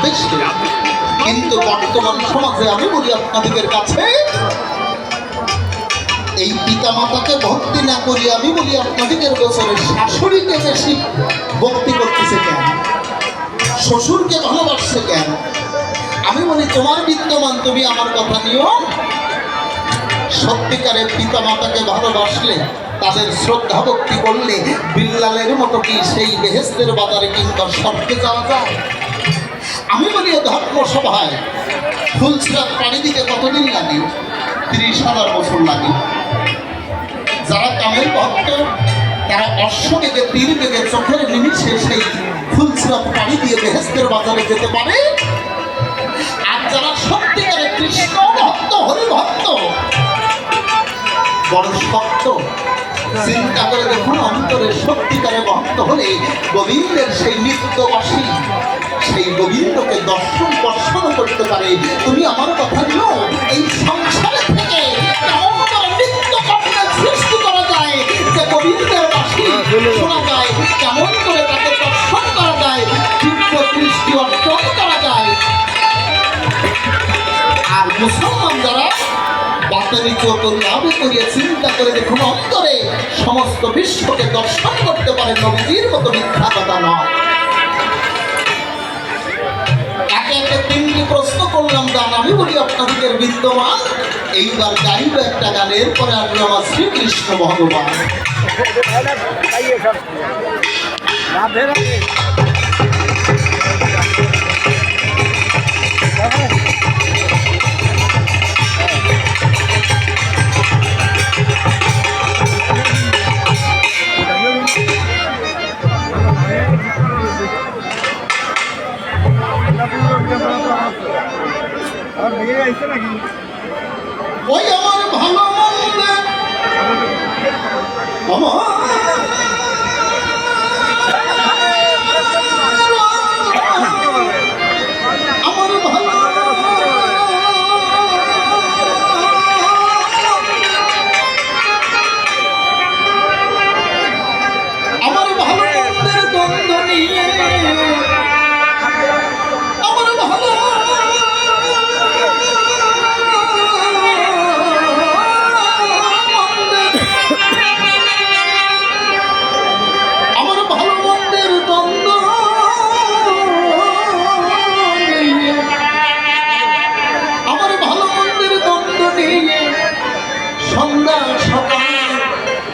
আদেশে। কিন্তু বর্তমান সমাজে আমি বলি আপনাদের কাছে, এই পিতা মাতাকে ভক্তি না করি আমি বলি আপনাদের বছরের শাশুড়িকে বেশি ভক্তি করতেছে কেন, শ্বশুরকে ভালোবাসছে কেন? আমি বলি তোমার বিদ্যমান, তুমি আমার কথা নিও। সত্যিকারের পিতা মাতাকে ভালোবাসলে, তাদের শ্রদ্ধা ভক্তি করলে বিল্লালের মতো কি সেই বেহেস্তের বাজারে কিংবা স্বর্গে যাওয়া যায়? আমি বলি ধর্মসভায় ফুলছড়া পাড়ি দিতে কতদিন লাগে? 30,000 বছর লাগে। যারা কামের ভক্ত তারা অশ্ববেগে, তীর বেগে, চোখের নিমিষে সেই ফুলছড়া পাড়ি দিয়ে বেহেস্তের বাজারে যেতে পারে। আর যারা সত্যিকারের কৃষ্ণ ভক্ত, হরি ভক্ত, বড় শক্ত, চিন্তা করে দেখুন, অন্তরে সত্যিকারে ভক্ত হলে গোবিন্দের সেই নিত্যবাসী, সেই গোবিন্দকে দর্শন স্পর্শন করতে পারে। তুমি আমার কথা দিও, এই সংসারে থেকে কেমন করে নিত্য কর্মের সৃষ্টি করা যায় যে গোবিন্দের বাসী শোনা যায়, কেমন করে তাকে দর্শন করা যায়, দিব্য দৃষ্টি অর্জন করা যায়। আর মুসলমান যারা বাতানি চতুর্লাভে করিয়ে চিন্তা করে দেখুন, অন্তরে সমস্ত বিশ্বকে দর্শন করতে পারে, নবীজির মতো মিথ্যা কথা নয়। একে একে 3টি প্রশ্ন করলাম, গান আমি বলি আপনাদের বিদ্যমান। এইবার গাইব একটা গান, এরপরে আসবে আমার শ্রীকৃষ্ণ ভগবান। ওই আমার ভালো মন্দে আমার ভালো আমার ভালো মন্দের দ্বন্দ্ব নিয়ে আমার ভালো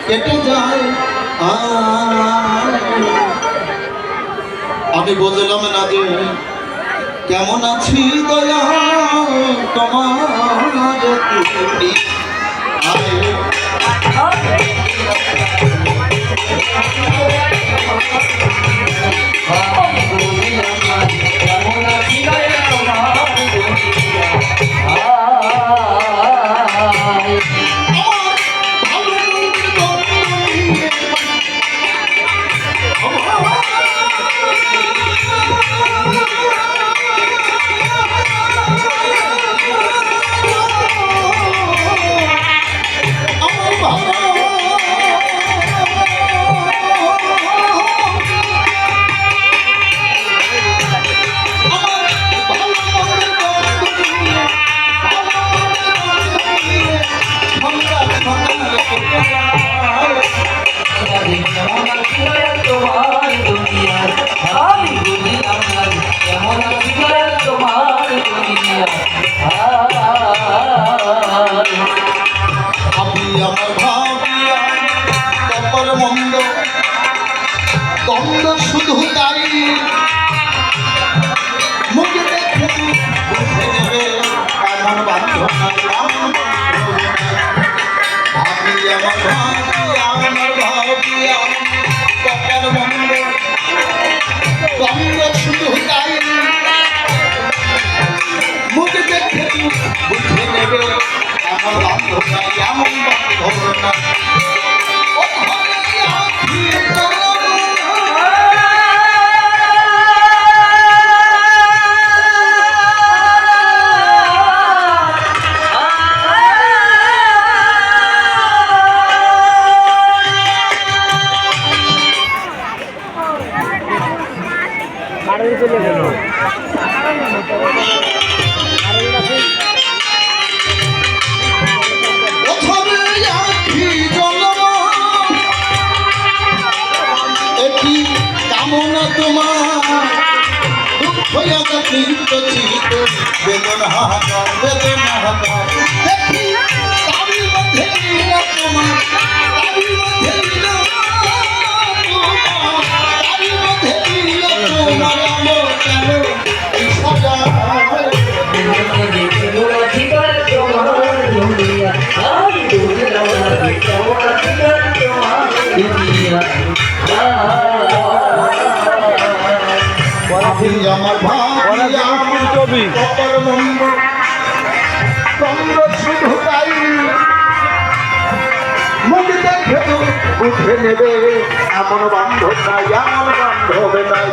কেটে যায়। আমি বুঝলাম না যে কেমন আছি দয়া তোমার, আমার ভাবিয়া কপর মন্দ দ্বন্দ্ব শুধু তাই, মুখে দেখে বুঝে নেবে এমন বান্ধব ভাবি আমার ভাবিয়া কপর মন্দ দ্বন্দ্ব শুধু তাই, মুখে দেখে বুঝে নেবে এমন বান্ধব নাই, এমন বান্ধব না। কামনা তোমার দুঃখ বেদনা বেদনা দেখি তারি মধ্যে তোমার তারি মধ্যে তারি মধ্যে তোমার কেন এই সাজা আমার ভাই আমার কবি শুধু তাই মুখ দেখে উঠে নেবে এমন বান্ধব নাই এমন বান্ধব নাই